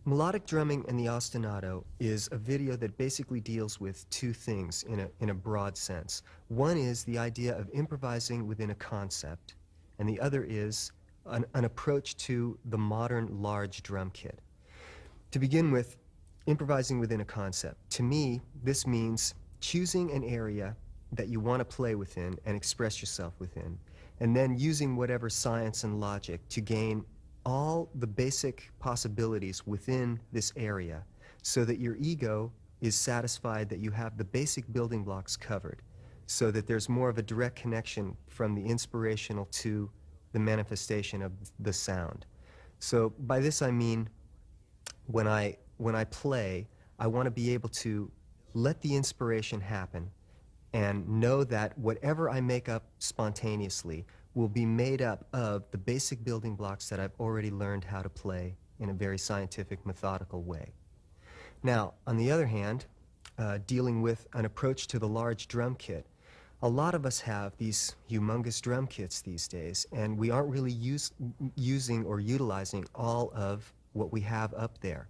Melodic drumming and the ostinato is a video that basically deals with two things in a broad sense. One is the idea of improvising within a concept, and the other is an approach to the modern large drum kit. To begin with, improvising within a concept. To me, this means choosing an area that you want to play within and express yourself within, and then using whatever science and logic to gain all the basic possibilities within this area so that your ego is satisfied that you have the basic building blocks covered, so that there's more of a direct connection from the inspirational to the manifestation of the sound. So by this I mean when I play, I want to be able to let the inspiration happen and know that whatever I make up spontaneously will be made up of the basic building blocks that I've already learned how to play in a very scientific, methodical way. Now, on the other hand, dealing with an approach to the large drum kit, a lot of us have these humongous drum kits these days, and we aren't really using or utilizing all of what we have up there.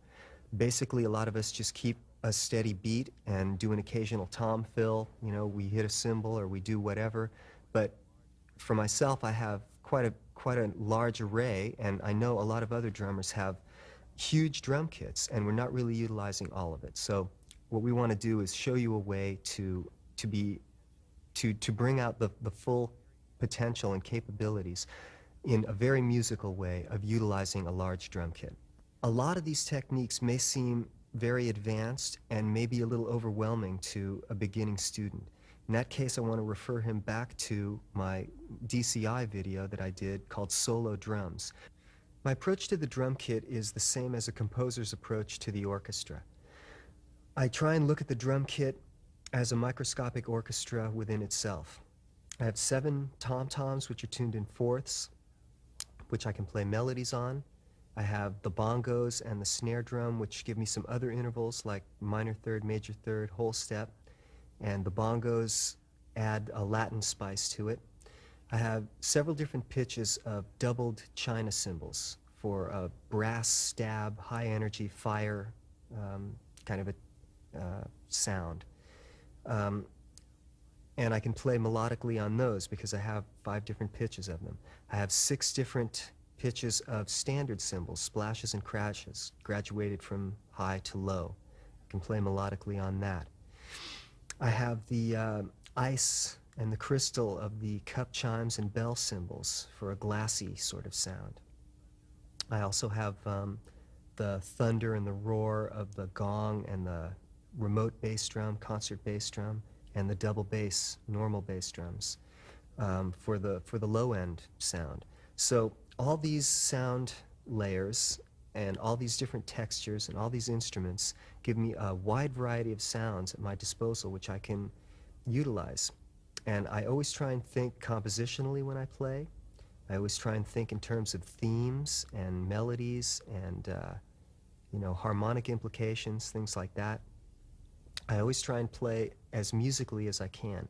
Basically, a lot of us just keep a steady beat and do an occasional tom fill. You know, we hit a cymbal or we do whatever. But for myself, I have quite a large array, and I know a lot of other drummers have huge drum kits, and we're not really utilizing all of it. So what we want to do is show you a way to bring out the full potential and capabilities in a very musical way of utilizing a large drum kit. A lot of these techniques may seem very advanced and maybe a little overwhelming to a beginning student. In that case, I want to refer him back to my DCI video that I did called Solo Drums. My approach to the drum kit is the same as a composer's approach to the orchestra. I try and look at the drum kit as a microscopic orchestra within itself. I have 7 tom-toms which are tuned in fourths, which I can play melodies on. I have the bongos and the snare drum, which give me some other intervals like minor third, major third, whole step, and the bongos add a Latin spice to it. I have several different pitches of doubled china cymbals for a brass stab, high energy fire kind of a sound. And I can play melodically on those because I have 5 different pitches of them. I have 6 different pitches of standard cymbals, splashes and crashes, graduated from high to low. I can play melodically on that. I have the ice and the crystal of the cup chimes and bell cymbals for a glassy sort of sound. I also have the thunder and the roar of the gong and the remote bass drum, concert bass drum, and the double bass, normal bass drums for the low end sound. So all these sound layers and all these different textures and all these instruments give me a wide variety of sounds at my disposal which I can utilize. And I always try and think compositionally when I play. I always try and think in terms of themes and melodies and harmonic implications, things like that. I always try and play as musically as I can.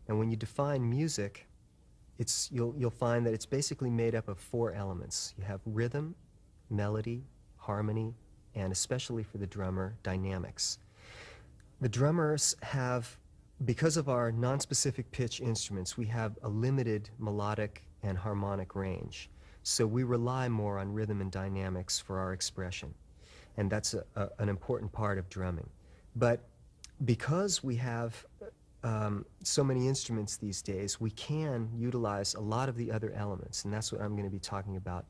And when you define music, you'll find that it's basically made up of 4 elements. You have rhythm, melody, harmony, and especially for the drummer, dynamics. The drummers have, because of our non-specific pitch instruments, we have a limited melodic and harmonic range. So we rely more on rhythm and dynamics for our expression. And that's an important part of drumming. But because we have so many instruments these days, we can utilize a lot of the other elements, and that's what I'm going to be talking about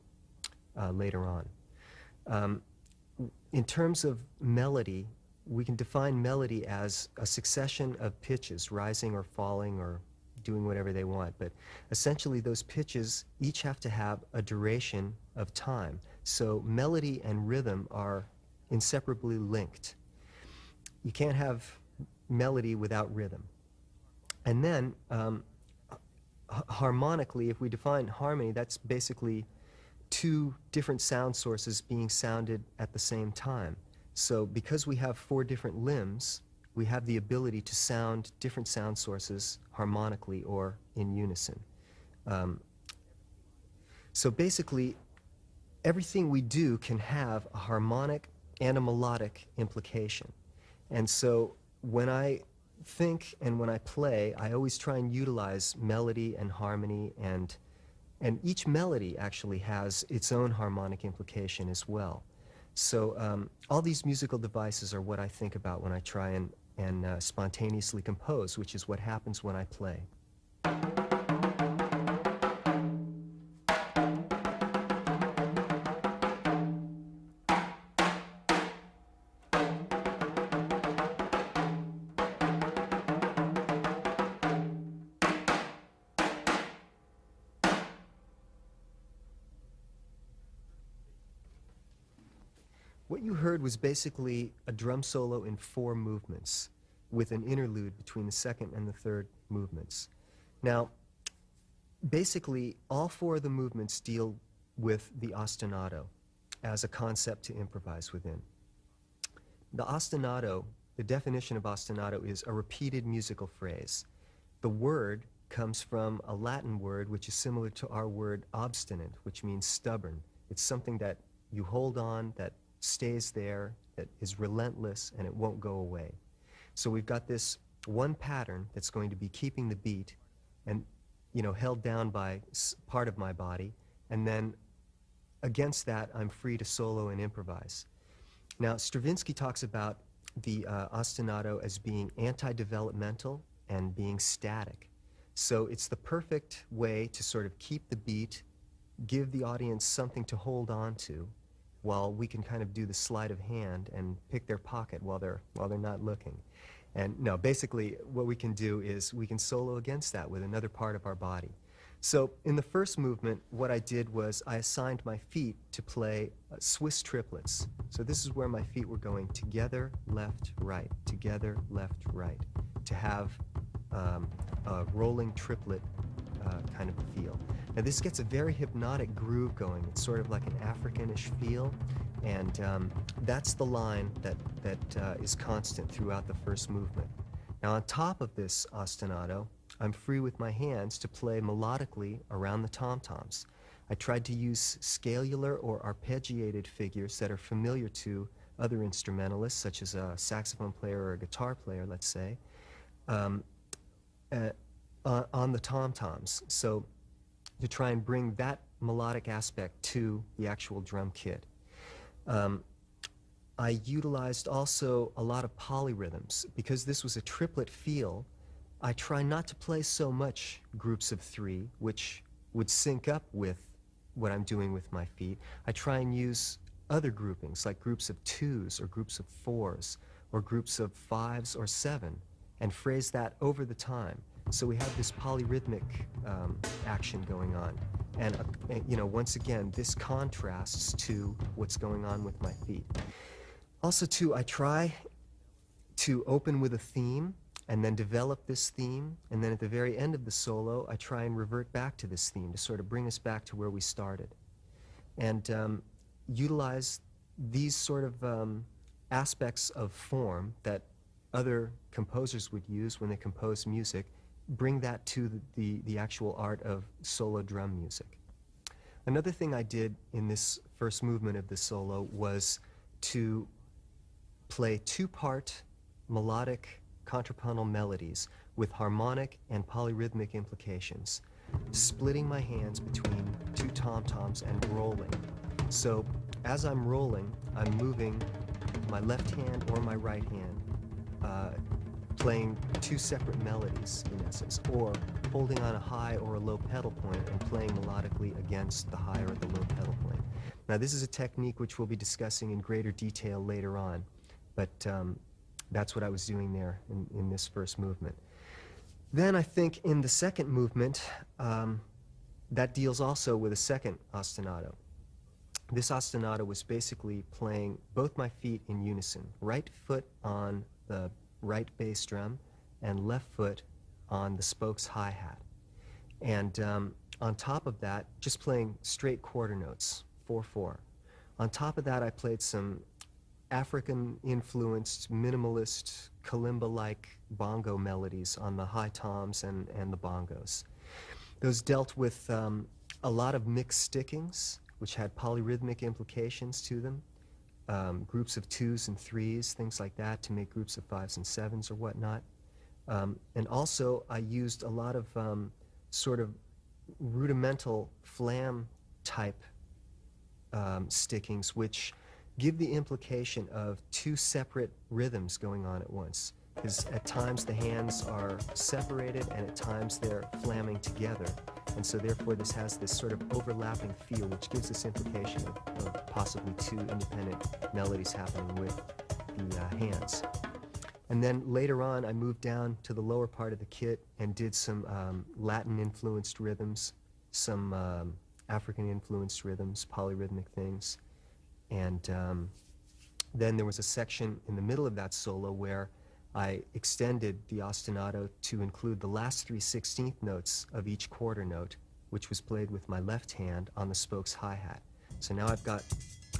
later on. In terms of melody, we can define melody as a succession of pitches, rising or falling or doing whatever they want, but essentially those pitches each have to have a duration of time. So melody and rhythm are inseparably linked. You can't have melody without rhythm. And then harmonically, if we define harmony, that's basically 2 different sound sources being sounded at the same time. So because we have 4 different limbs, we have the ability to sound different sound sources harmonically or in unison. So basically, everything we do can have a harmonic and a melodic implication. And so when I think and when I play, I always try and utilize melody and harmony, and each melody actually has its own harmonic implication as well. So all these musical devices are what I think about when I try and spontaneously compose, which is what happens when I play. What you heard was basically a drum solo in 4 movements, with an interlude between the second and the third movements. Now, basically, all 4 of the movements deal with the ostinato as a concept to improvise within. The ostinato, the definition of ostinato is a repeated musical phrase. The word comes from a Latin word which is similar to our word obstinate, which means stubborn. It's something that you hold on, that stays there, that is relentless, and it won't go away. So we've got this one pattern that's going to be keeping the beat and, held down by part of my body, and then against that, I'm free to solo and improvise. Now, Stravinsky talks about the ostinato as being anti-developmental and being static. So it's the perfect way to sort of keep the beat, give the audience something to hold on to, while we can kind of do the sleight of hand and pick their pocket while they're not looking. And no, basically what we can do is we can solo against that with another part of our body. So in the first movement, what I did was I assigned my feet to play Swiss triplets. So this is where my feet were going together, left, right, together, left, right, to have a rolling triplet kind of feel. Now this gets a very hypnotic groove going. It's sort of like an Africanish feel, and that's the line that is constant throughout the first movement. Now on top of this ostinato, I'm free with my hands to play melodically around the tom-toms. I tried to use scalular or arpeggiated figures that are familiar to other instrumentalists, such as a saxophone player or a guitar player, let's say, on the tom-toms. So to try and bring that melodic aspect to the actual drum kit. I utilized also a lot of polyrhythms. Because this was a triplet feel, I try not to play so much groups of 3, which would sync up with what I'm doing with my feet. I try and use other groupings, like groups of 2s or groups of 4s or groups of 5s or 7, and phrase that over the time. So we have this polyrhythmic action going on. And, once again, this contrasts to what's going on with my feet. Also, too, I try to open with a theme and then develop this theme. And then at the very end of the solo, I try and revert back to this theme to sort of bring us back to where we started. And utilize these sort of aspects of form that other composers would use when they compose music, bring that to the actual art of solo drum music. Another thing I did in this first movement of the solo was to play 2-part melodic contrapuntal melodies with harmonic and polyrhythmic implications, splitting my hands between 2 tom-toms and rolling. So as I'm rolling, I'm moving my left hand or my right hand, playing 2 separate melodies in essence, or holding on a high or a low pedal point and playing melodically against the high or the low pedal point. Now this is a technique which we'll be discussing in greater detail later on, but that's what I was doing there in this first movement. Then I think in the second movement, that deals also with a second ostinato. This ostinato was basically playing both my feet in unison, right foot on the right bass drum and left foot on the spokes hi-hat. And on top of that, just playing straight quarter notes, 4/4. On top of that, I played some African-influenced, minimalist, kalimba-like bongo melodies on the high toms and the bongos. Those dealt with a lot of mixed stickings, which had polyrhythmic implications to them. groups of 2s and 3s, things like that, to make groups of 5s and 7s or whatnot. And also, I used a lot of sort of rudimental flam type stickings, which give the implication of two separate rhythms going on at once. Because at times the hands are separated and at times they're flamming together. And so therefore this has this sort of overlapping feel, which gives this implication of possibly two independent melodies happening with the hands. And then later on I moved down to the lower part of the kit and did some Latin-influenced rhythms, some African-influenced rhythms, polyrhythmic things. And then there was a section in the middle of that solo where I extended the ostinato to include the last 3/16 notes of each quarter note, which was played with my left hand on the spokes hi-hat. So now I've got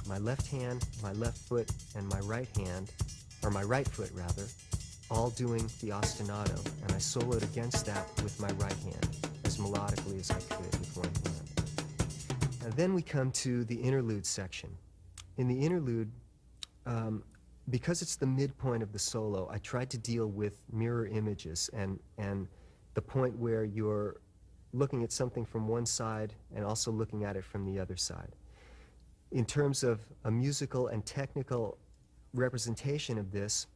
my left hand, my left foot, and my right hand, or my right foot rather, all doing the ostinato, and I soloed against that with my right hand, as melodically as I could with one hand. And then we come to the interlude section. In the interlude, because it's the midpoint of the solo, I tried to deal with mirror images and the point where you're looking at something from one side and also looking at it from the other side. In terms of a musical and technical representation of this,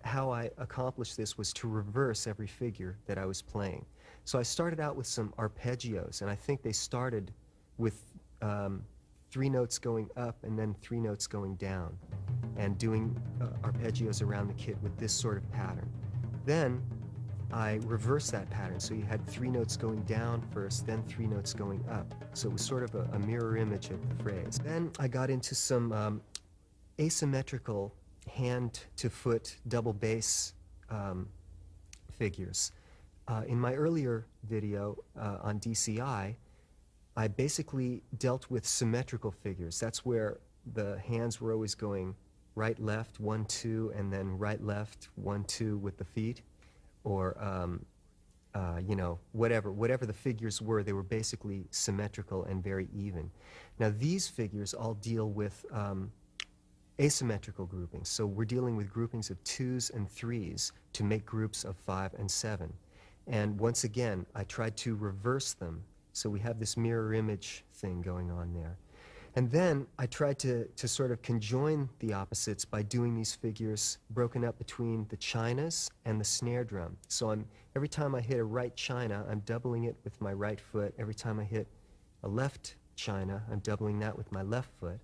how I accomplished this was to reverse every figure that I was playing. So I started out with some arpeggios, and I think they started with 3 notes going up and then 3 notes going down, and doing arpeggios around the kit with this sort of pattern. Then I reversed that pattern, so you had 3 notes going down first, then 3 notes going up. So it was sort of a mirror image of the phrase. Then I got into some asymmetrical hand-to-foot double bass figures. In my earlier video on DCI, I basically dealt with symmetrical figures. That's where the hands were always going right, left, 1, 2, and then right, left, 1, 2 with the feet, or you know, whatever the figures were, they were basically symmetrical and very even. Now these figures all deal with asymmetrical groupings. So we're dealing with groupings of 2s and 3s to make groups of 5 and 7. And once again, I tried to reverse them. So we have this mirror image thing going on there. And then I tried to sort of conjoin the opposites by doing these figures broken up between the chinas and the snare drum. So every time I hit a right china, I'm doubling it with my right foot. Every time I hit a left china, I'm doubling that with my left foot.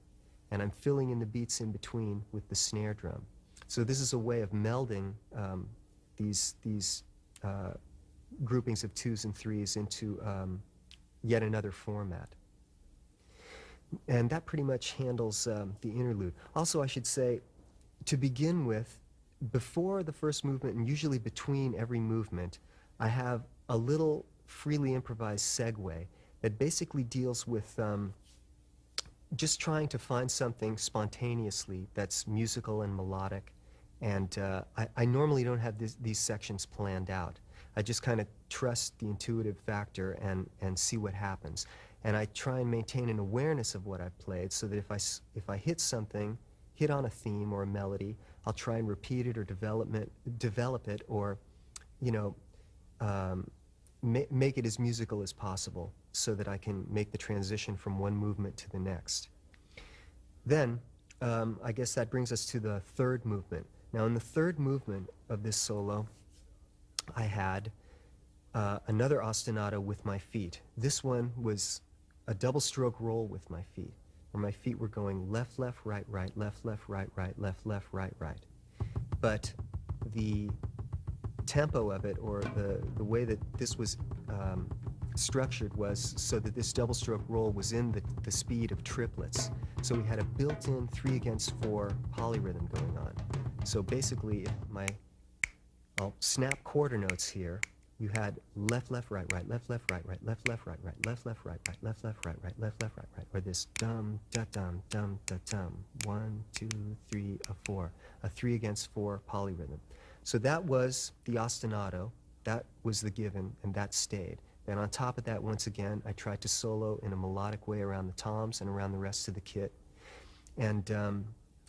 And I'm filling in the beats in between with the snare drum. So this is a way of melding these groupings of 2s and 3s into yet another format. And that pretty much handles the interlude. Also, I should say, to begin with, before the first movement, and usually between every movement, I have a little freely improvised segue that basically deals with just trying to find something spontaneously that's musical and melodic. And I normally don't have these sections planned out. I just kind of trust the intuitive factor and see what happens. And I try and maintain an awareness of what I've played, so that if I hit something, hit on a theme or a melody, I'll try and repeat it or develop it, or, you know, make it as musical as possible, so that I can make the transition from one movement to the next. Then, I guess that brings us to the third movement. Now, in the third movement of this solo, I had another ostinato with my feet. This one was a double stroke roll with my feet, where my feet were going left, left, right, right, left, left, right, right, left, left, right, right. But the tempo of it, or the way that this was structured, was so that this double stroke roll was in the speed of triplets. So we had a built-in 3 against 4 polyrhythm going on. So basically, I'll snap quarter notes here. You had left, left, right, right, left, left, right, right, left, left, right, right, left, left, right, right, left, left, right, right, left, left, right, right, or this dum, da, dum, dum, da, dum, 1, 2, 3, a 4, a 3 against 4 polyrhythm. So that was the ostinato, that was the given, and that stayed. Then on top of that, once again, I tried to solo in a melodic way around the toms and around the rest of the kit. And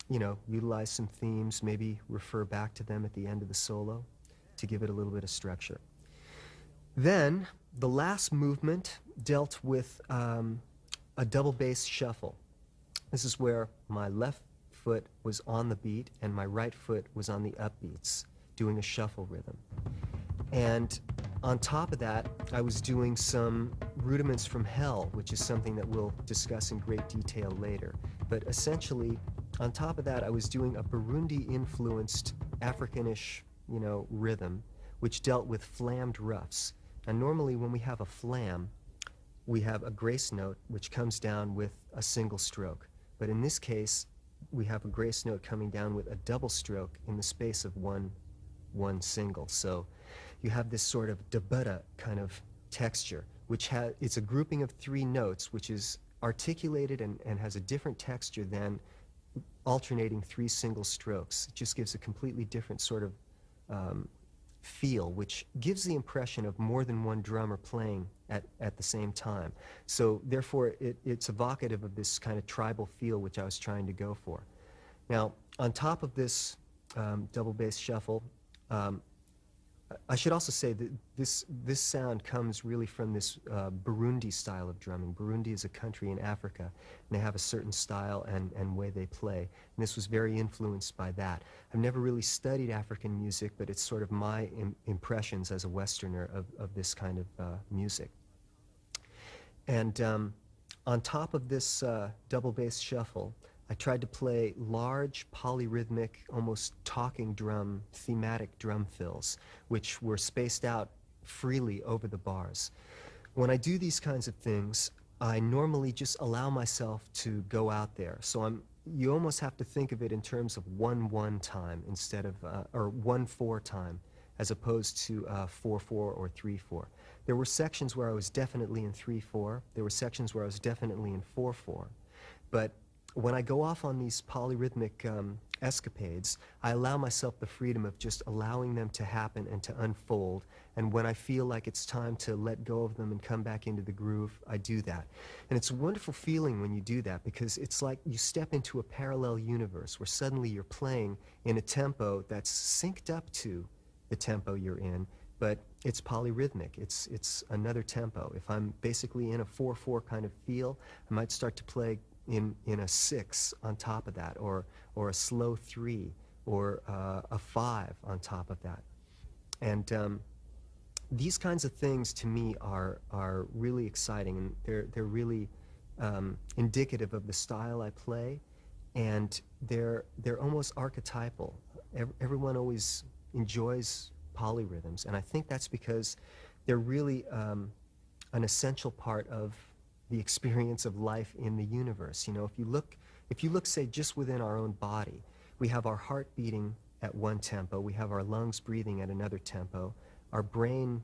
utilize some themes, maybe refer back to them at the end of the solo to give it a little bit of structure. Then the last movement dealt with a double bass shuffle. This is where my left foot was on the beat and my right foot was on the upbeats, doing a shuffle rhythm. And on top of that, I was doing some rudiments from hell, which is something that we'll discuss in great detail later. But essentially, on top of that, I was doing a Burundi-influenced Africanish, rhythm, which dealt with flammed roughs. And normally when we have a flam, we have a grace note which comes down with a single stroke. But in this case, we have a grace note coming down with a double stroke in the space of one single. So you have this sort of da-ba-da kind of texture, which it's a grouping of 3 notes, which is articulated and has a different texture than alternating 3 single strokes. It just gives a completely different sort of feel, which gives the impression of more than one drummer playing at the same time. So therefore, it's evocative of this kind of tribal feel which I was trying to go for. Now, on top of this double bass shuffle, I should also say that this sound comes really from this Burundi style of drumming. Burundi is a country in Africa, and they have a certain style and way they play. And this was very influenced by that. I've never really studied African music, but it's sort of my impressions as a Westerner of this kind of music. And on top of this double bass shuffle, I tried to play large, polyrhythmic, almost talking drum, thematic drum fills, which were spaced out freely over the bars. When I do these kinds of things, I normally just allow myself to go out there. So you almost have to think of it in terms of 1-1 time instead of, or 1-4 time, as opposed to 4-4 or 3-4. There were sections where I was definitely in 3-4. There were sections where I was definitely in 4-4. But when I go off on these polyrhythmic escapades, I allow myself the freedom of just allowing them to happen and to unfold. And when I feel like it's time to let go of them and come back into the groove, I do that. And it's a wonderful feeling when you do that, because it's like you step into a parallel universe where suddenly you're playing in a tempo that's synced up to the tempo you're in, but it's polyrhythmic. It's another tempo. If I'm basically in a 4-4 kind of feel, I might start to play in a 6 on top of that, or a slow 3, or a 5 on top of that. And these kinds of things to me are really exciting, and they're really indicative of the style I play, and they're almost archetypal. Everyone always enjoys polyrhythms, and I think that's because they're really an essential part of the experience of life in the universe. If you look, say, just within our own body, we have our heart beating at one tempo, we have our lungs breathing at another tempo, our brain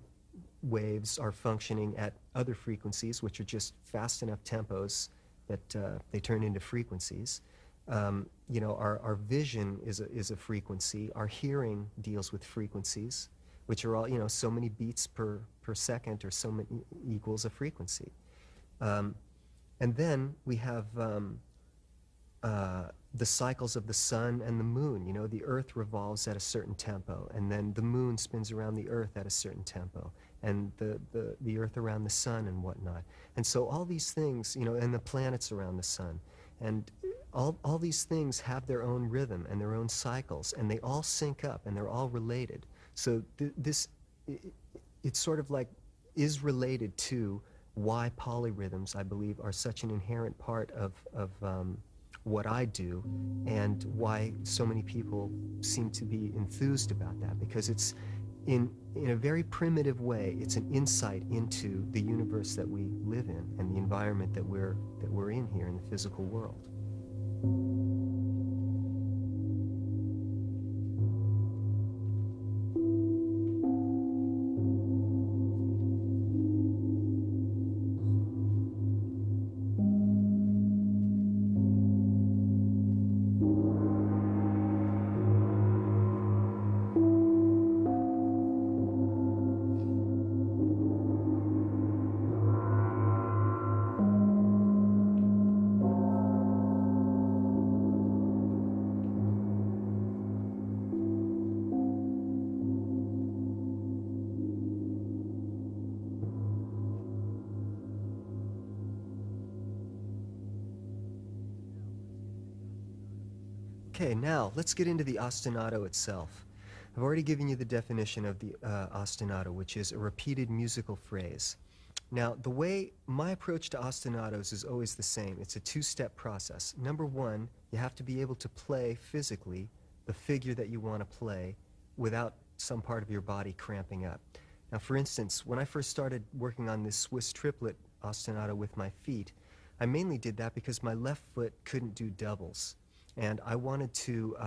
waves are functioning at other frequencies, which are just fast enough tempos that they turn into frequencies. Our vision is a frequency, our hearing deals with frequencies, which are all, so many beats per second, or so many equals a frequency. And then we have the cycles of the sun and the moon. The earth revolves at a certain tempo, and then the moon spins around the earth at a certain tempo, and the earth around the sun and whatnot. And so all these things, and the planets around the sun, and all these things have their own rhythm and their own cycles, and they all sync up, and they're all related. So it's sort of like is related to why polyrhythms, I believe, are such an inherent part of what I do, and why so many people seem to be enthused about that, because it's in a very primitive way, it's an insight into the universe that we live in and the environment that we're in here in the physical world. Okay, now let's get into the ostinato itself. I've already given you the definition of the ostinato, which is a repeated musical phrase. Now, my approach to ostinatos is always the same. It's a two-step process. Number one, you have to be able to play physically the figure that you want to play without some part of your body cramping up. Now, for instance, when I first started working on this Swiss triplet ostinato with my feet, I mainly did that because my left foot couldn't do doubles. And I wanted to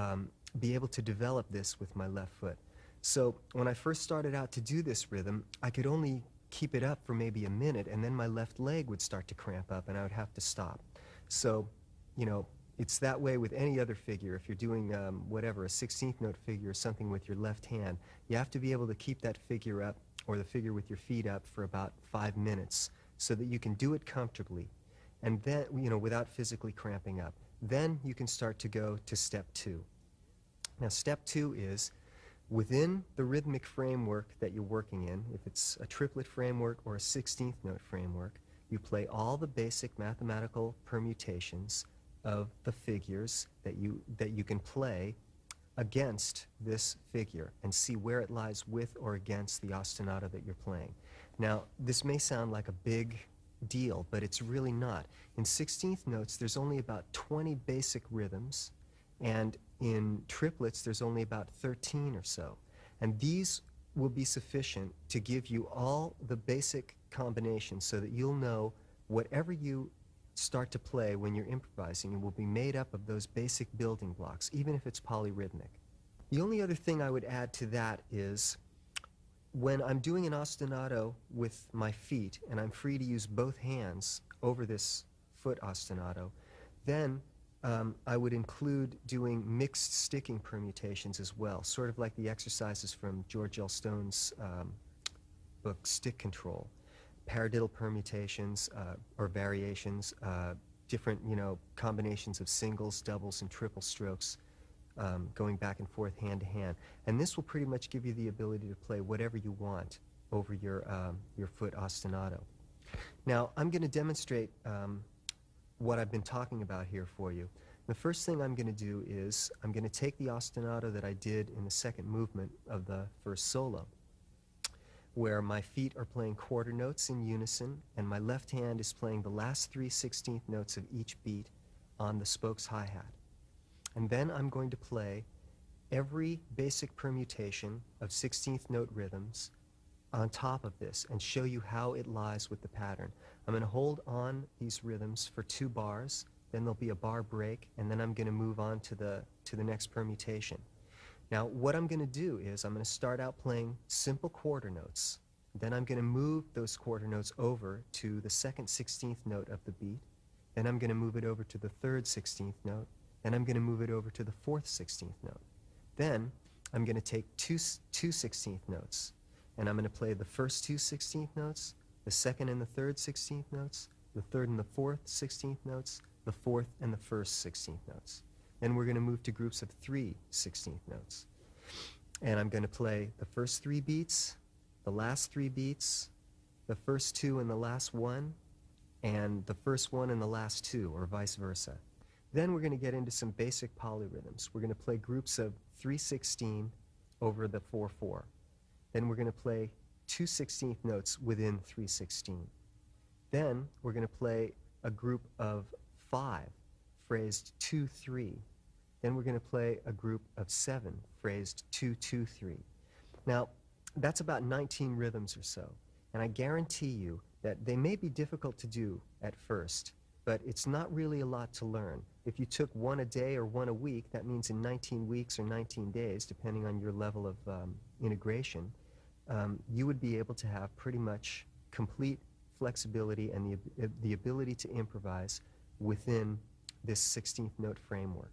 be able to develop this with my left foot. So when I first started out to do this rhythm, I could only keep it up for maybe a minute, and then my left leg would start to cramp up and I would have to stop. So, you know, it's that way with any other figure. If you're doing whatever, a 16th note figure or something with your left hand, you have to be able to keep that figure up, or the figure with your feet up, for about 5 minutes so that you can do it comfortably, and then, you know, without physically cramping up. Then you can start to go to step two. Now, step two is within the rhythmic framework that you're working in. If it's a triplet framework or a 16th note framework, you play all the basic mathematical permutations of the figures that you can play against this figure and see where it lies with or against the ostinato that you're playing. Now, this may sound like a big deal, but it's really not. In 16th notes, there's only about 20 basic rhythms, and in triplets, there's only about 13 or so. And these will be sufficient to give you all the basic combinations so that you'll know whatever you start to play when you're improvising, it will be made up of those basic building blocks, even if it's polyrhythmic. The only other thing I would add to that is when I'm doing an ostinato with my feet and I'm free to use both hands over this foot ostinato, then I would include doing mixed sticking permutations as well, sort of like the exercises from George L. Stone's book Stick Control. Paradiddle permutations or variations, different, you know, combinations of singles, doubles, and triple strokes going back and forth hand to hand. And this will pretty much give you the ability to play whatever you want over your foot ostinato. Now, I'm going to demonstrate what I've been talking about here for you. The first thing I'm going to do is I'm going to take the ostinato that I did in the second movement of the first solo, where my feet are playing quarter notes in unison and my left hand is playing the last 3 16th notes of each beat on the spokes hi-hat. And then I'm going to play every basic permutation of 16th note rhythms on top of this and show you how it lies with the pattern. I'm going to hold on these rhythms for 2 bars, then there'll be a bar break, and then I'm going to move on to the next permutation. Now, what I'm going to do is I'm going to start out playing simple quarter notes. Then I'm going to move those quarter notes over to the second 16th note of the beat. Then I'm going to move it over to the third 16th note. Then I'm going to move it over to the fourth 16th note. Then I'm going to take two 16th notes, and I'm going to play the first 2 16th notes, the second and the third 16th notes, the third and the fourth 16th notes, the fourth and the first 16th notes. Then we're going to move to groups of 3 16th notes. And I'm going to play the first 3 beats, the last 3 beats, the first 2 and the last 1, and the first 1 and the last 2, or vice versa. Then we're going to get into some basic polyrhythms. We're going to play groups of 3/16 over the 4/4. Then we're going to play 2 16th notes within 3/16. Then we're going to play a group of 5, phrased 2/3. Then we're going to play a group of 7, phrased 2/2/3. Now, that's about 19 rhythms or so, and I guarantee you that they may be difficult to do at first, but it's not really a lot to learn. If you took 1 a day or 1 a week, that means in 19 weeks or 19 days, depending on your level of integration, you would be able to have pretty much complete flexibility and the ability to improvise within this 16th note framework.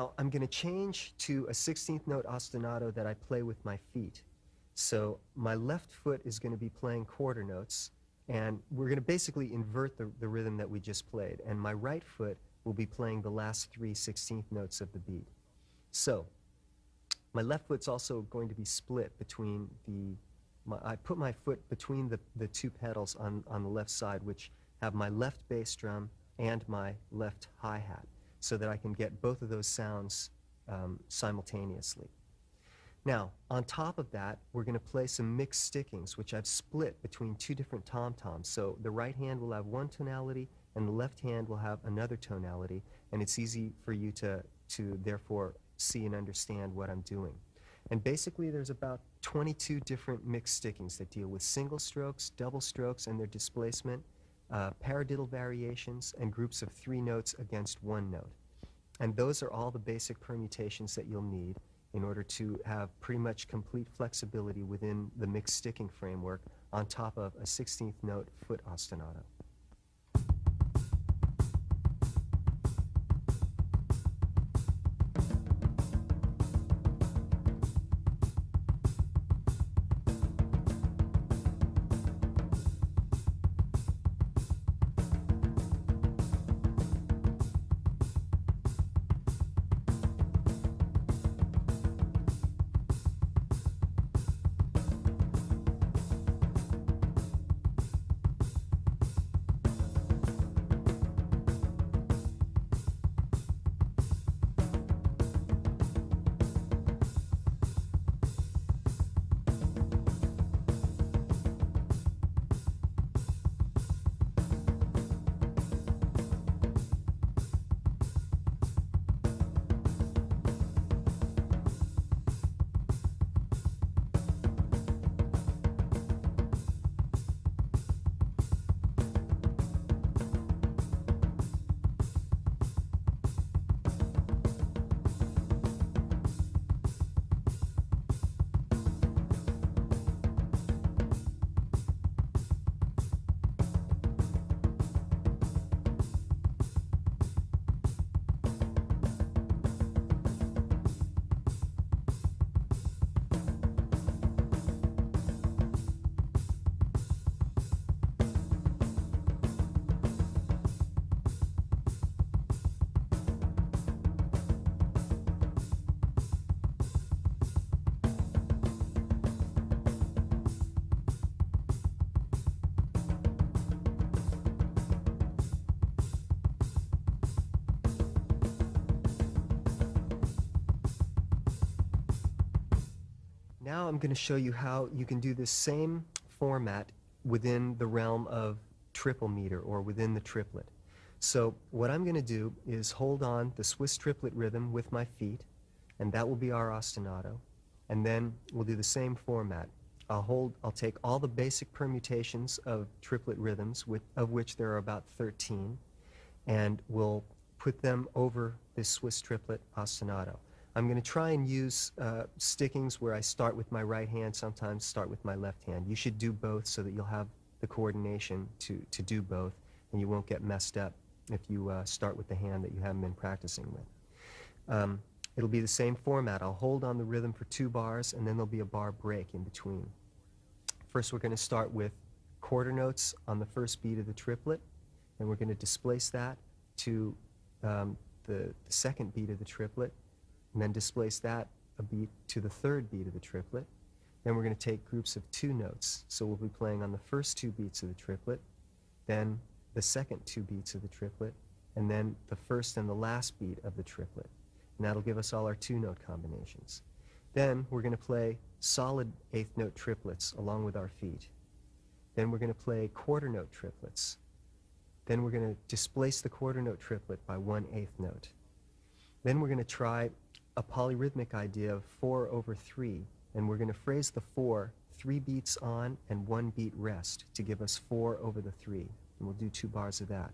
Now, I'm going to change to a 16th note ostinato that I play with my feet. So my left foot is going to be playing quarter notes, and we're going to basically invert the rhythm that we just played. And my right foot will be playing the last 3 16th notes of the beat. So my left foot's also going to be split between I put my foot between the two pedals on the left side, which have my left bass drum and my left hi-hat, so that I can get both of those sounds simultaneously. Now, on top of that, we're going to play some mixed stickings, which I've split between 2 different tom-toms. So the right hand will have one tonality, and the left hand will have another tonality, and it's easy for you to therefore see and understand what I'm doing. And basically, there's about 22 different mixed stickings that deal with single strokes, double strokes, and their displacement, paradiddle variations, and groups of 3 notes against 1 note. And those are all the basic permutations that you'll need in order to have pretty much complete flexibility within the mixed sticking framework on top of a 16th note foot ostinato. Now I'm going to show you how you can do this same format within the realm of triple meter, or within the triplet. So what I'm going to do is hold on the Swiss triplet rhythm with my feet, and that will be our ostinato. And then we'll do the same format. I'll take all the basic permutations of triplet rhythms, of which there are about 13, and we'll put them over this Swiss triplet ostinato. I'm going to try and use stickings where I start with my right hand, sometimes start with my left hand. You should do both so that you'll have the coordination to do both, and you won't get messed up if you start with the hand that you haven't been practicing with. It'll be the same format. I'll hold on the rhythm for 2 bars, and then there'll be a bar break in between. First, we're going to start with quarter notes on the first beat of the triplet, and we're going to displace that to the second beat of the triplet, and then displace that a beat to the third beat of the triplet. Then we're going to take groups of 2 notes. So we'll be playing on the first 2 beats of the triplet, then the second 2 beats of the triplet, and then the first and the last beat of the triplet. And that'll give us all our 2-note combinations. Then we're going to play solid 8th note triplets along with our feet. Then we're going to play quarter note triplets. Then we're going to displace the quarter note triplet by 1/8 note. Then we're going to try a polyrhythmic idea of 4/3, and we're going to phrase the 4 3 beats on and 1 beat rest to give us 4/3, and we'll do 2 bars of that.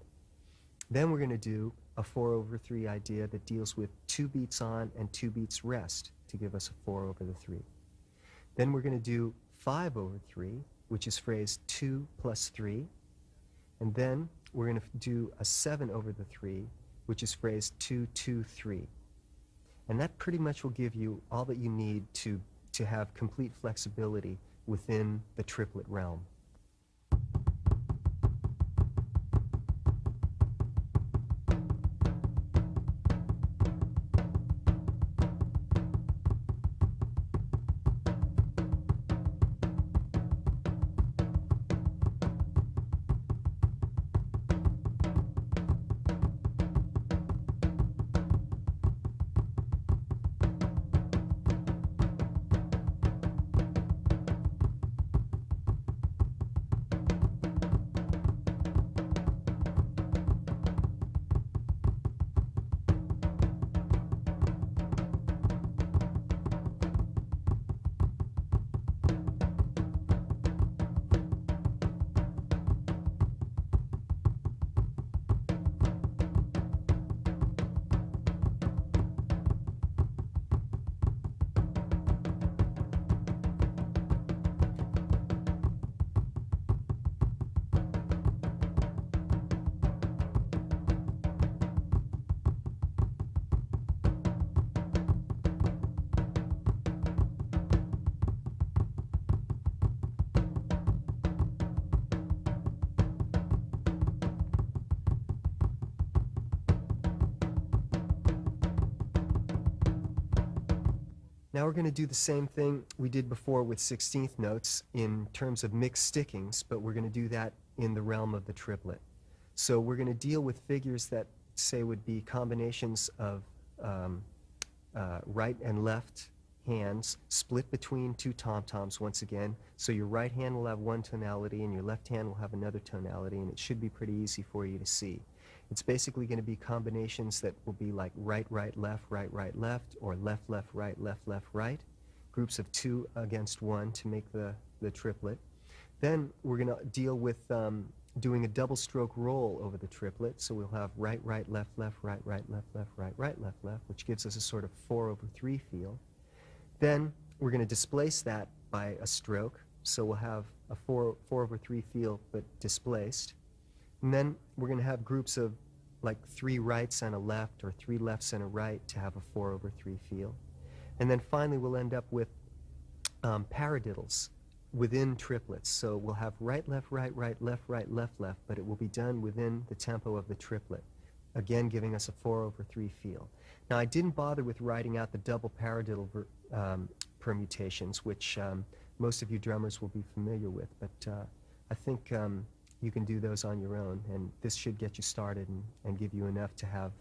Then we're going to do a 4/3 idea that deals with 2 beats on and 2 beats rest to give us a 4/3. Then we're going to do 5/3, which is phrased 2 plus 3, and then we're going to do a 7/3, which is phrased 2 2 3. And that pretty much will give you all that you need to have complete flexibility within the triplet realm. Now we're going to do the same thing we did before with 16th notes in terms of mixed stickings, but we're going to do that in the realm of the triplet. So we're going to deal with figures that, say, would be combinations of right and left hands split between two tom-toms once again. So your right hand will have one tonality and your left hand will have another tonality, and it should be pretty easy for you to see. It's basically going to be combinations that will be like right, right, left, left, or left, left, right, groups of two against one to make the triplet. Then we're going to deal with doing a double stroke roll over the triplet. So we'll have right, right, left, right, left, which gives us a sort of 4/3 feel. Then we're going to displace that by a stroke. So we'll have a 4/3 feel, but displaced. And then we're going to have groups of like 3 rights and a left, or 3 lefts and a right to have a 4/3 feel. And then finally we'll end up with paradiddles within triplets. So we'll have right, left, left, but it will be done within the tempo of the triplet, again giving us a 4/3 feel. Now I didn't bother with writing out the double paradiddle permutations, which most of you drummers will be familiar with, but I think you can do those on your own, and this should get you started and give you enough to have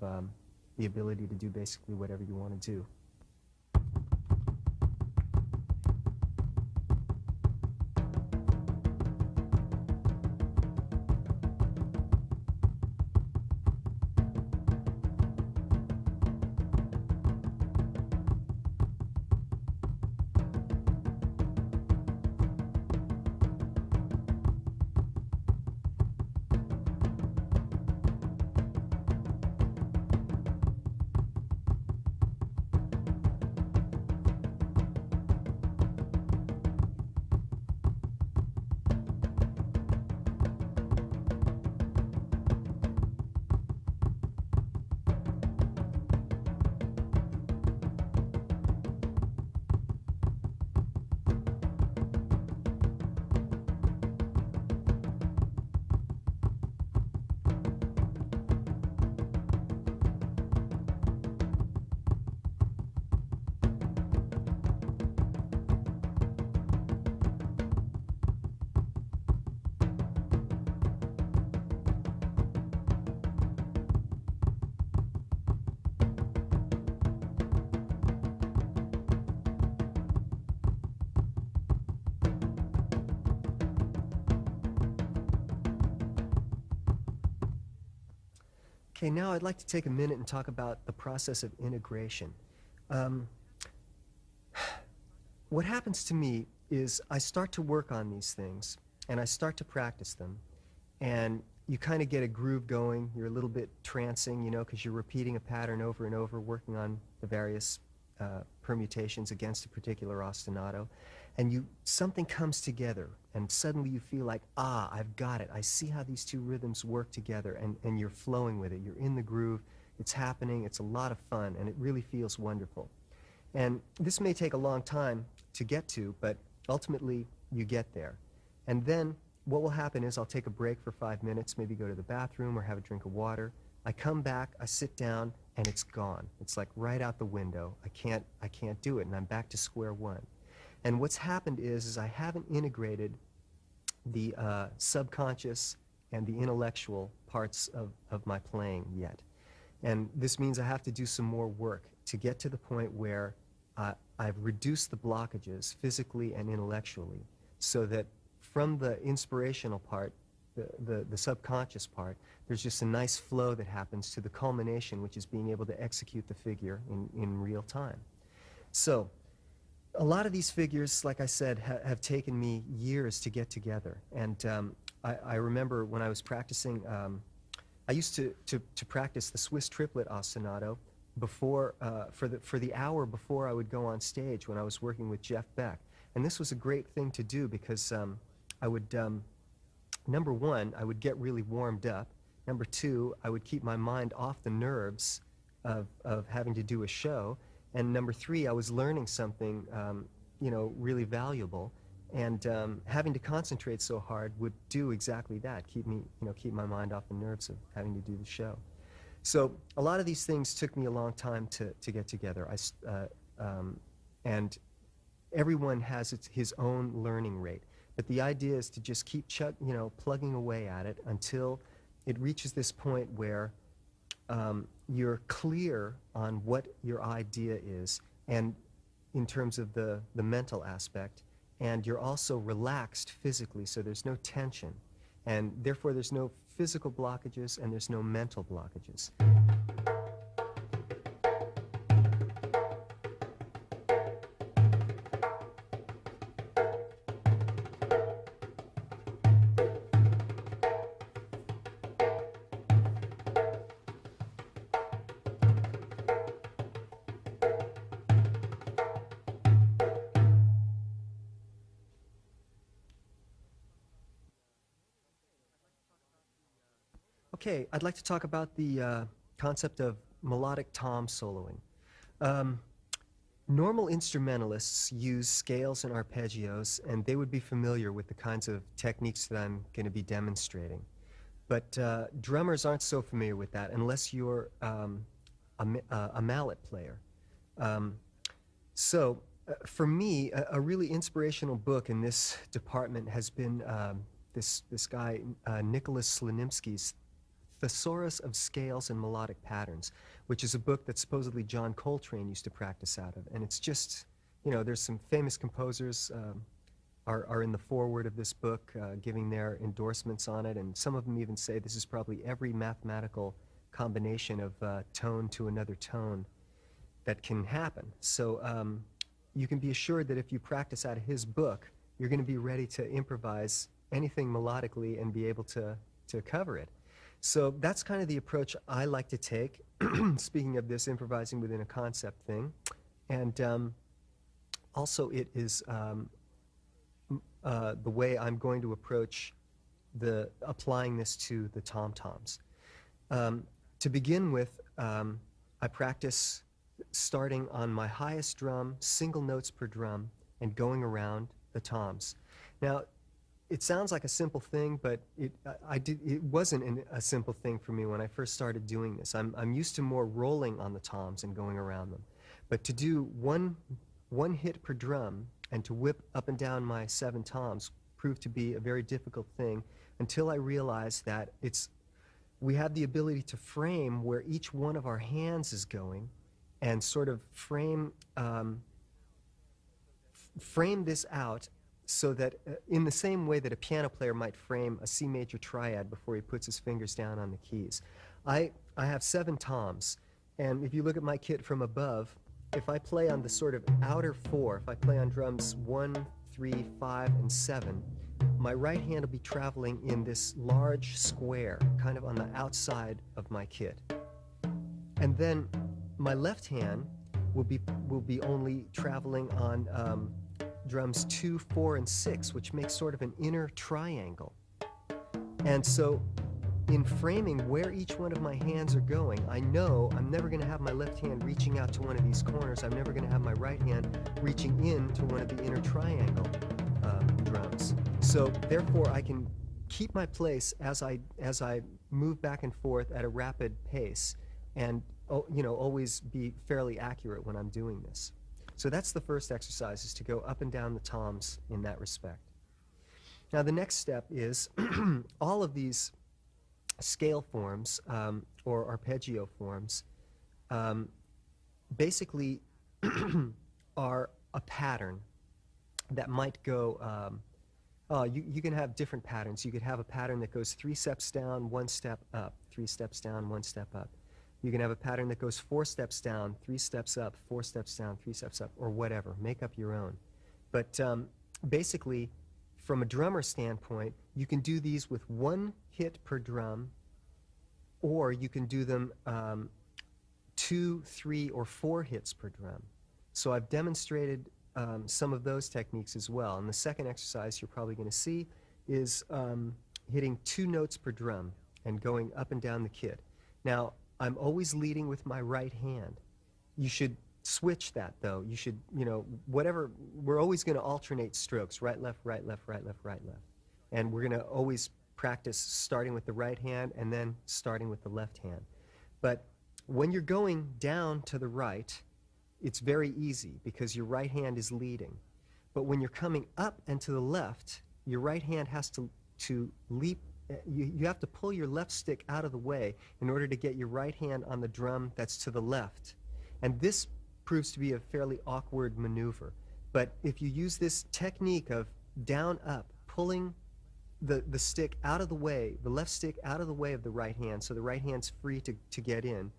the ability to do basically whatever you want to do. Okay, now I'd like to take a minute and talk about the process of integration. What happens to me is I start to work on these things, and I start to practice them, and you kind of get a groove going. You're a little bit trancing, you know, because you're repeating a pattern over and over, working on the various permutations against a particular ostinato, and something comes together, and suddenly you feel like, I've got it. I see how these two rhythms work together, and you're flowing with it. You're in the groove. It's happening, it's a lot of fun, and it really feels wonderful. And this may take a long time to get to, but ultimately you get there. And then what will happen is I'll take a break for 5 minutes, maybe go to the bathroom or have a drink of water. I come back, I sit down, and it's gone. It's like right out the window. I can't do it, and I'm back to square one. And what's happened is I haven't integrated the subconscious and the intellectual parts of my playing yet. And this means I have to do some more work to get to the point where I've reduced the blockages physically and intellectually, so that from the inspirational part, the subconscious part, there's just a nice flow that happens to the culmination, which is being able to execute the figure in real time. So a lot of these figures, like I said, have taken me years to get together. And I remember when I was practicing, I used to practice the Swiss triplet ostinato before, for the hour before I would go on stage when I was working with Jeff Beck. And this was a great thing to do because I would, number one, I would get really warmed up. Number two, I would keep my mind off the nerves of having to do a show. And number three, I was learning something, really valuable. And having to concentrate so hard would do exactly that, keep my mind off the nerves of having to do the show. So a lot of these things took me a long time to get together. And everyone has his own learning rate. But the idea is to just keep plugging away at it until it reaches this point where you're clear on what your idea is, and in terms of the mental aspect, and you're also relaxed physically, so there's no tension, and therefore there's no physical blockages and there's no mental blockages. Okay, I'd like to talk about the concept of melodic tom soloing. Normal instrumentalists use scales and arpeggios, and they would be familiar with the kinds of techniques that I'm going to be demonstrating. But drummers aren't so familiar with that unless you're a mallet player. So for me, a really inspirational book in this department has been this guy, Nicholas Slanimsky's Thesaurus of Scales and Melodic Patterns, which is a book that supposedly John Coltrane used to practice out of. And it's just, there's some famous composers are in the foreword of this book, giving their endorsements on it, and some of them even say this is probably every mathematical combination of tone to another tone that can happen. So you can be assured that if you practice out of his book, you're going to be ready to improvise anything melodically and be able to cover it. So that's kind of the approach I like to take, speaking of this improvising within a concept thing. And also it is the way I'm going to approach applying this to the tom-toms. To begin with, I practice starting on my highest drum, single notes per drum, and going around the toms. Now, it sounds like a simple thing, but it wasn't a simple thing for me when I first started doing this. I'm used to more rolling on the toms and going around them. But to do one hit per drum and to whip up and down my 7 toms proved to be a very difficult thing until I realized that we have the ability to frame where each one of our hands is going and sort of frame this out so that in the same way that a piano player might frame a C major triad before he puts his fingers down on the keys. I have 7 toms, and if you look at my kit from above, if I play on the sort of outer 4, if I play on drums 1, 3, 5, and 7, my right hand will be traveling in this large square, kind of on the outside of my kit. And then my left hand will be only traveling on drums 2, 4, and 6, which makes sort of an inner triangle. And so in framing where each one of my hands are going, I know I'm never going to have my left hand reaching out to one of these corners. I'm never going to have my right hand reaching in to one of the inner triangle drums. So therefore, I can keep my place as I move back and forth at a rapid pace, and always be fairly accurate when I'm doing this. So that's the first exercise, is to go up and down the toms in that respect. Now the next step is all of these scale forms or arpeggio forms basically are a pattern that might go, you can have different patterns. You could have a pattern that goes 3 steps down, 1 step up, 3 steps down, 1 step up. You can have a pattern that goes 4 steps down, 3 steps up, 4 steps down, 3 steps up, or whatever. Make up your own. But basically, from a drummer standpoint, you can do these with 1 hit per drum, or you can do them 2, 3, or 4 hits per drum. So I've demonstrated some of those techniques as well. And the second exercise you're probably going to see is hitting 2 notes per drum and going up and down the kit. Now, I'm always leading with my right hand. You should switch that, though. You should, whatever, we're always going to alternate strokes, right, left, right, left, right, left, right, left. And we're going to always practice starting with the right hand and then starting with the left hand. But when you're going down to the right, it's very easy because your right hand is leading. But when you're coming up and to the left, your right hand has to leap. You have to pull your left stick out of the way in order to get your right hand on the drum that's to the left. And this proves to be a fairly awkward maneuver. But if you use this technique of down, up, pulling the stick out of the way, the left stick out of the way of the right hand, so the right hand's free to get in,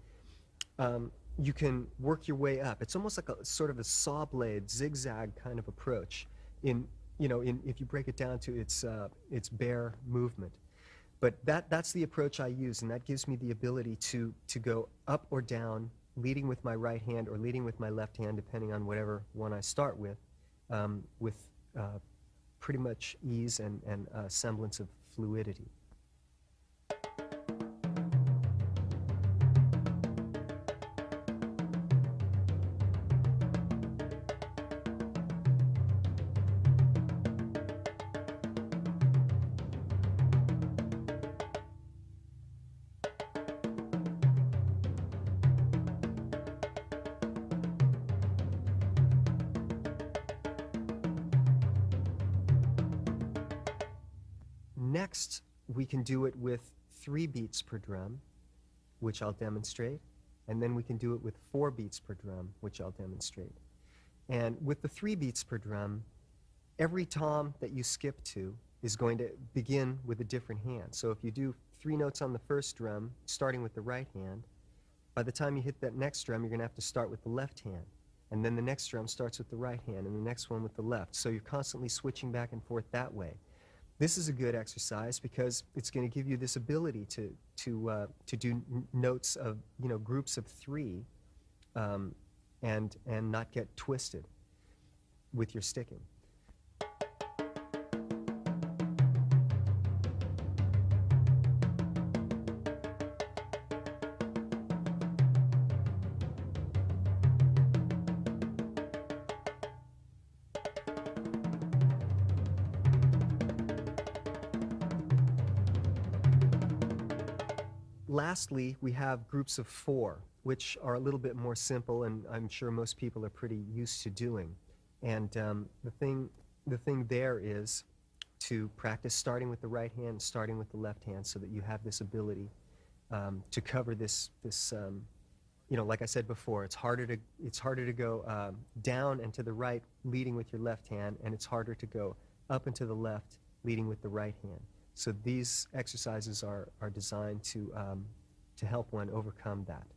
you can work your way up. It's almost like a sort of a saw blade, zigzag kind of approach if you break it down to its bare movement. But that's the approach I use, and that gives me the ability to go up or down, leading with my right hand or leading with my left hand, depending on whatever one I start with pretty much ease and a semblance of fluidity. Next, we can do it with 3 beats per drum, which I'll demonstrate, and then we can do it with 4 beats per drum, which I'll demonstrate. And with the 3 beats per drum, every tom that you skip to is going to begin with a different hand. So if you do 3 notes on the first drum, starting with the right hand, by the time you hit that next drum, you're going to have to start with the left hand. And then the next drum starts with the right hand, and the next one with the left. So you're constantly switching back and forth that way. This is a good exercise because it's going to give you this ability to do notes of groups of 3, and not get twisted with your sticking. Lastly, we have groups of 4, which are a little bit more simple, and I'm sure most people are pretty used to doing. And the thing there is to practice starting with the right hand, starting with the left hand, so that you have this ability to cover this. Like I said before, it's harder to go down and to the right, leading with your left hand, and it's harder to go up and to the left, leading with the right hand. So these exercises are designed to help one overcome that.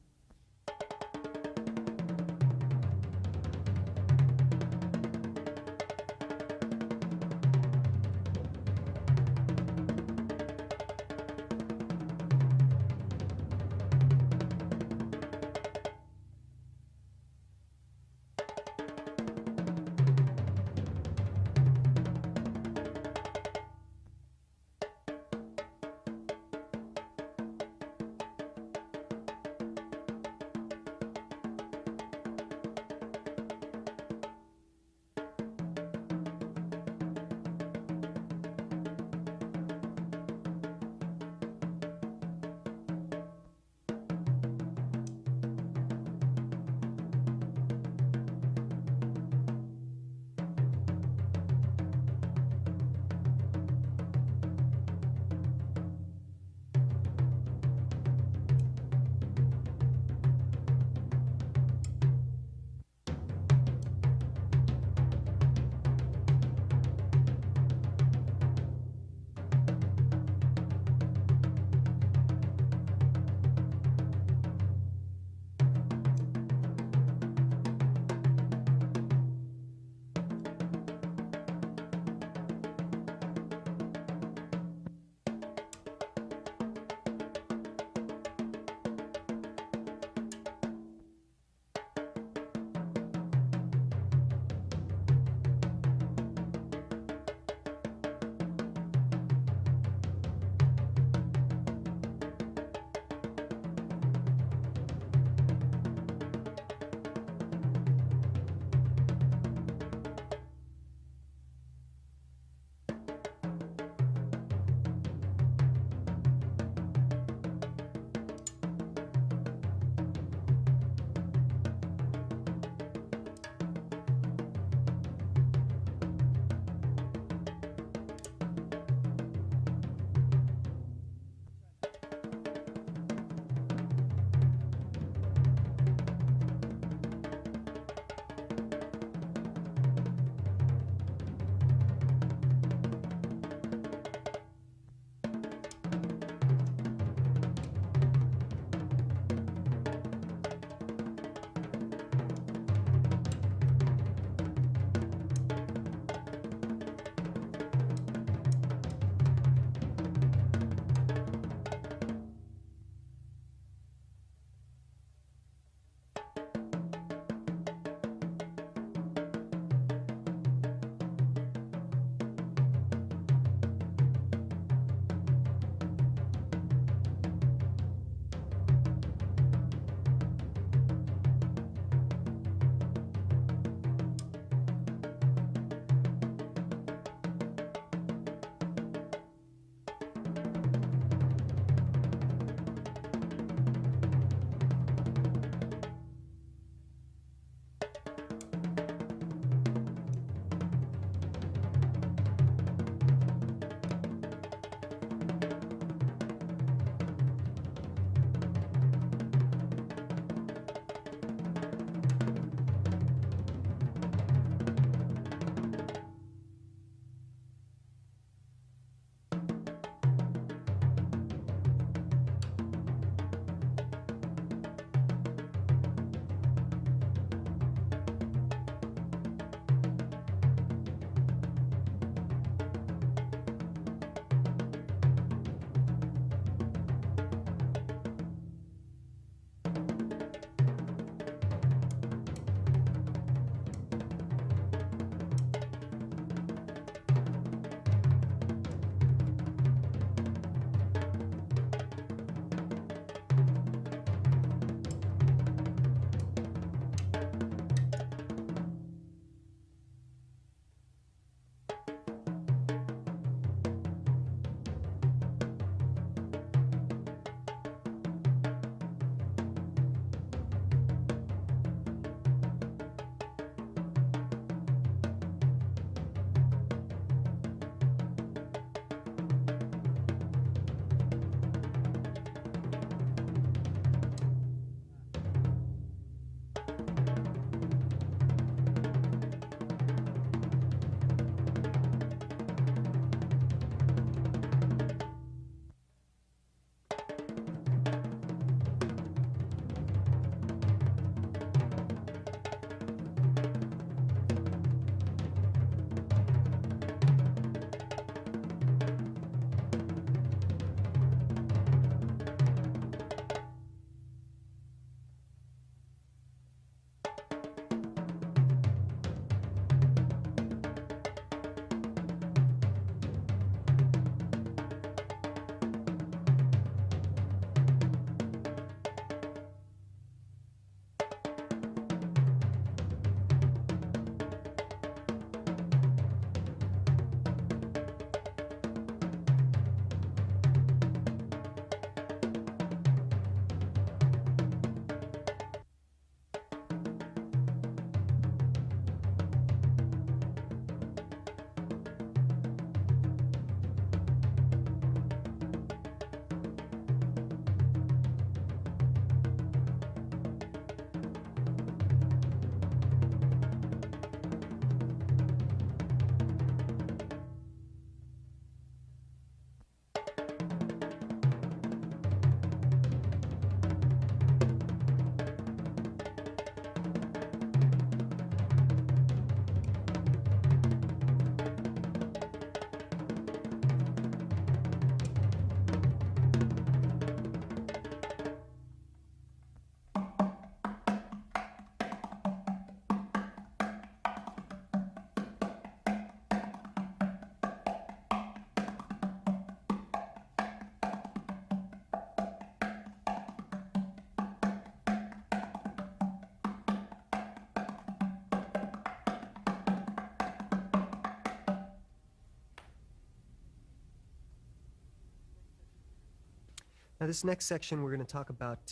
Now this next section we're going to talk about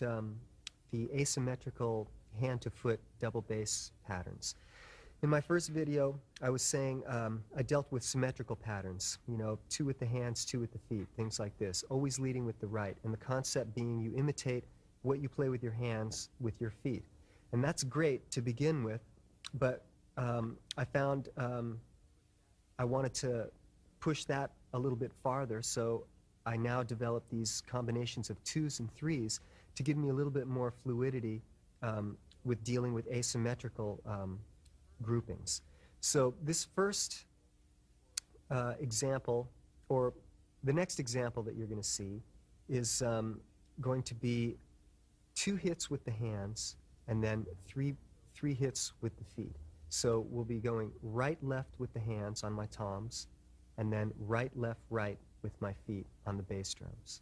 the asymmetrical hand-to-foot double bass patterns. In my first video, I was saying I dealt with symmetrical patterns, you know, 2 with the hands, 2 with the feet, things like this, always leading with the right, and the concept being you imitate what you play with your hands with your feet. And that's great to begin with, but I found I wanted to push that a little bit farther, so I now developed these combinations of 2s and 3s to give me a little bit more fluidity with dealing with asymmetrical groupings. So this first example, or the next example that you're going to see, is going to be 2 hits with the hands and then three hits with the feet. So we'll be going right, left with the hands on my toms, and then right, left, right with my feet on the bass drums.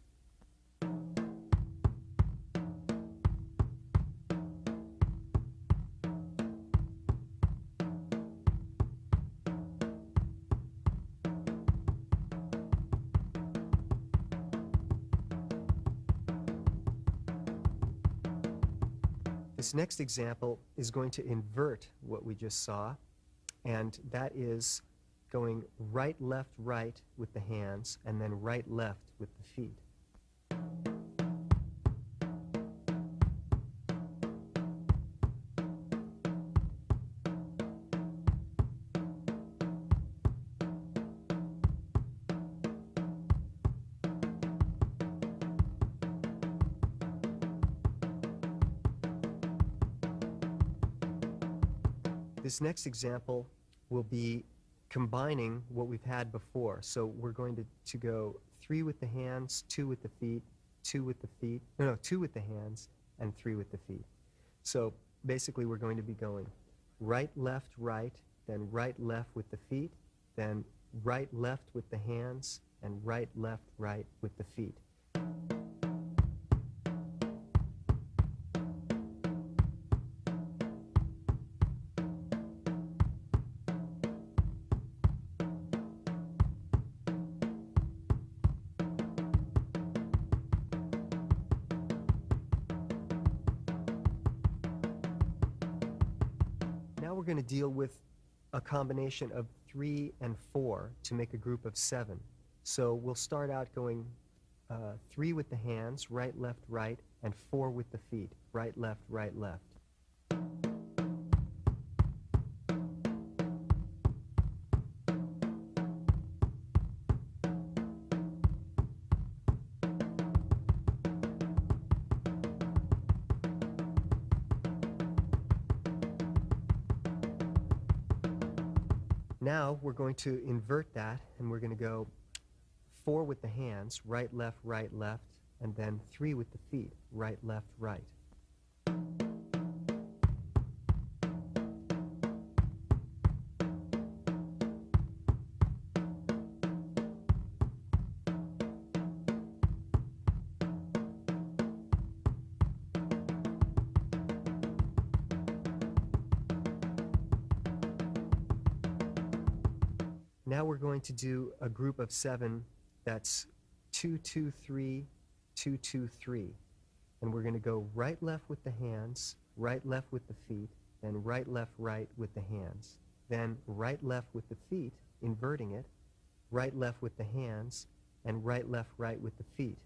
This next example is going to invert what we just saw, and that is going right, left, right with the hands, and then right, left with the feet. This next example will be combining what we've had before. So we're going to go 3 with the hands, 2 with the feet, 2 with the feet, no, 2 with the hands, and 3 with the feet. So basically we're going to be going right, left, right, then right, left with the feet, then right, left with the hands, and right, left, right with the feet. Now we're going to deal with a combination of 3 and 4 to make a group of 7. So we'll start out going 3 with the hands, right, left, right, and 4 with the feet, right, left, right, left. Now we're going to invert that, and we're going to go 4 with the hands, right, left, and then 3 with the feet, right, left, right. Now we're going to do a group of 7 that's 2, 2, 3, 2, 2, 3. And we're going to go right, left with the hands, right, left with the feet, then right, left, right with the hands. Then right, left with the feet, inverting it, right, left with the hands, and right, left, right with the feet.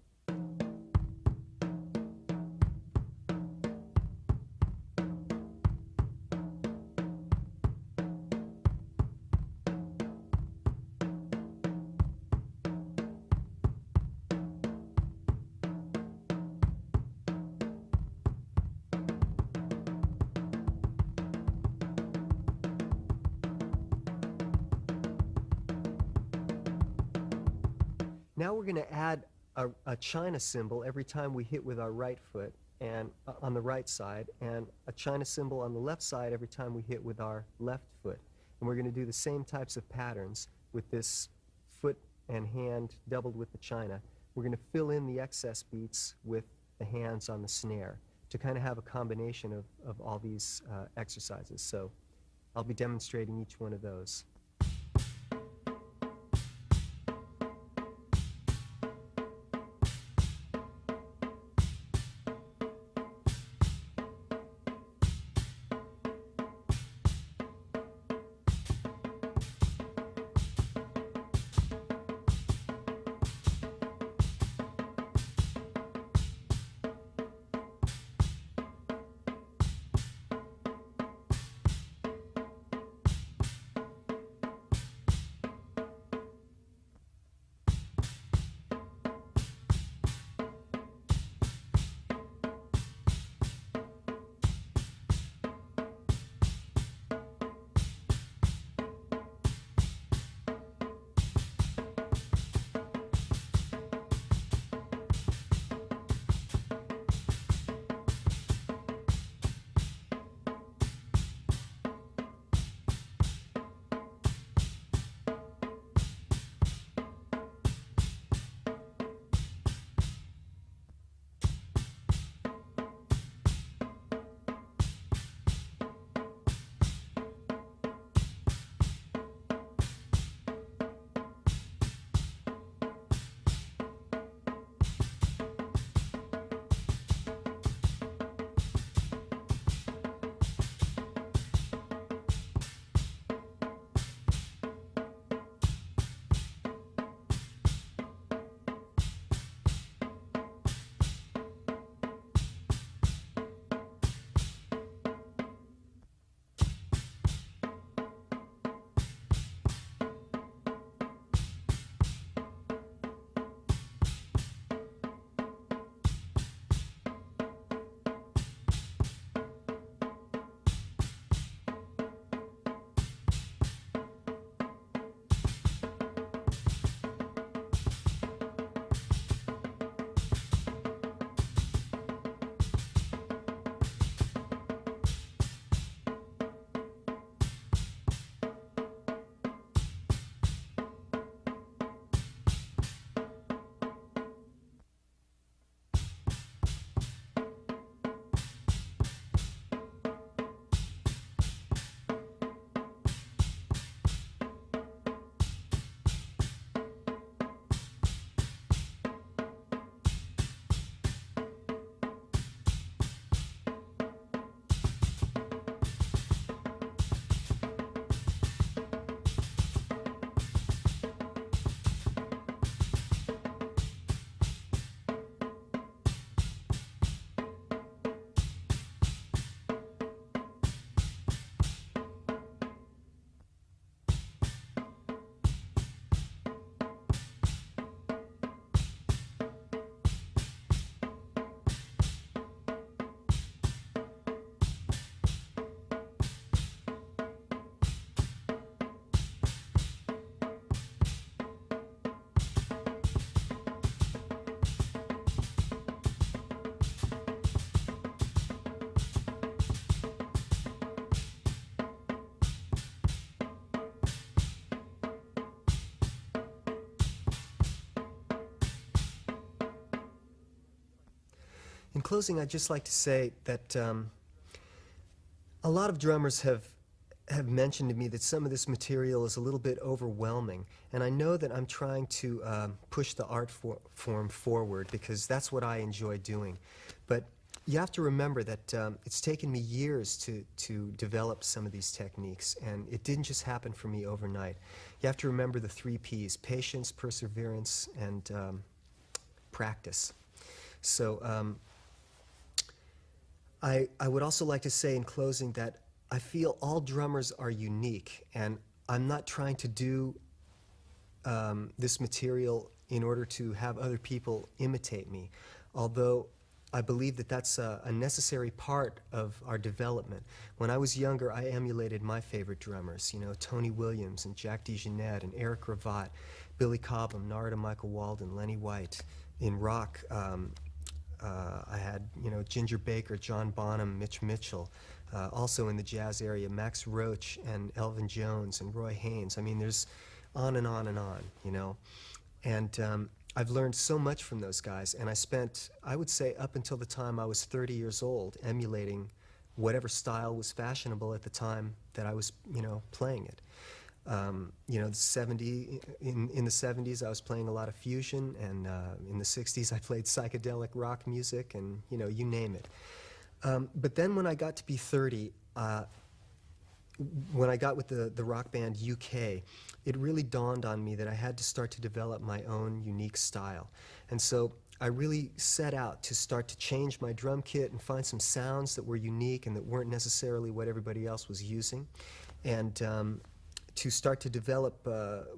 Now we're going to add a China cymbal every time we hit with our right foot and on the right side, and a China cymbal on the left side every time we hit with our left foot. And we're going to do the same types of patterns with this foot and hand doubled with the China. We're going to fill in the excess beats with the hands on the snare to kind of have a combination of all these exercises. So I'll be demonstrating each one of those. In closing, I'd just like to say that a lot of drummers have mentioned to me that some of this material is a little bit overwhelming, and I know that I'm trying to push the art form forward because that's what I enjoy doing. But you have to remember that it's taken me years to develop some of these techniques, and it didn't just happen for me overnight. You have to remember the 3 Ps: patience, perseverance, and practice. So I would also like to say in closing that I feel all drummers are unique, and I'm not trying to do this material in order to have other people imitate me, although I believe that that's a necessary part of our development. When I was younger, I emulated my favorite drummers, you know, Tony Williams and Jack DeJohnette and Eric Gravatt, Billy Cobham, Narada Michael Walden, Lenny White. In rock, I had, you know, Ginger Baker, John Bonham, Mitch Mitchell. Also in the jazz area, Max Roach and Elvin Jones and Roy Haynes. I mean, there's on and on and on, you know. And I've learned so much from those guys, and I spent, I would say, up until the time I was 30 years old, emulating whatever style was fashionable at the time that I was, you know, playing it. You know, in the 70s, I was playing a lot of fusion, and in the 60s, I played psychedelic rock music, and, you know, you name it. But then when I got to be 30, when I got with the rock band UK, it really dawned on me that I had to start to develop my own unique style. And so I really set out to start to change my drum kit and find some sounds that were unique and that weren't necessarily what everybody else was using. And to start to develop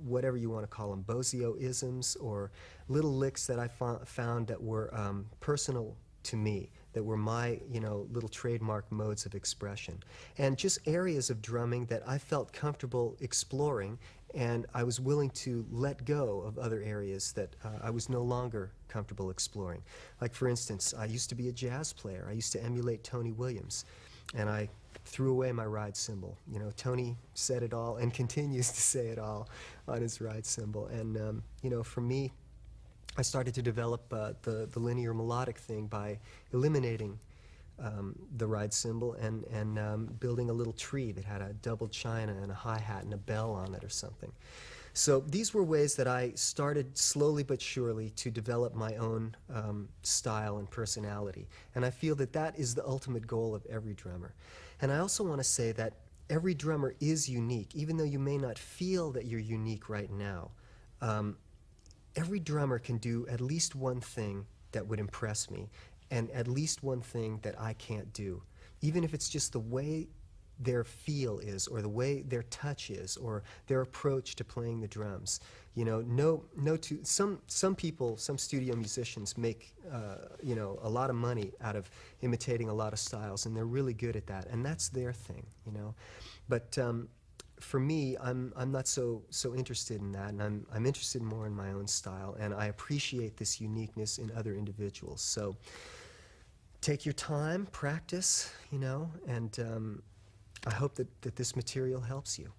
whatever you want to call them, Bozzio-isms or little licks that I found that were personal to me, that were my, you know, little trademark modes of expression. And just areas of drumming that I felt comfortable exploring, and I was willing to let go of other areas that I was no longer comfortable exploring. Like, for instance, I used to be a jazz player. I used to emulate Tony Williams, and I threw away my ride cymbal. You know, Tony said it all and continues to say it all on his ride cymbal. And, you know, for me, I started to develop the linear melodic thing by eliminating the ride cymbal and building a little tree that had a double china and a hi-hat and a bell on it or something. So these were ways that I started slowly but surely to develop my own style and personality. And I feel that that is the ultimate goal of every drummer. And I also want to say that every drummer is unique, even though you may not feel that you're unique right now. Every drummer can do at least one thing that would impress me, and at least one thing that I can't do, even if it's just the way their feel is, or the way their touch is, or their approach to playing the drums. You know, some people, some studio musicians make, you know, a lot of money out of imitating a lot of styles, and they're really good at that, and that's their thing, you know. But for me, I'm not so interested in that, and I'm interested more in my own style, and I appreciate this uniqueness in other individuals. So take your time, practice, you know, and I hope that this material helps you.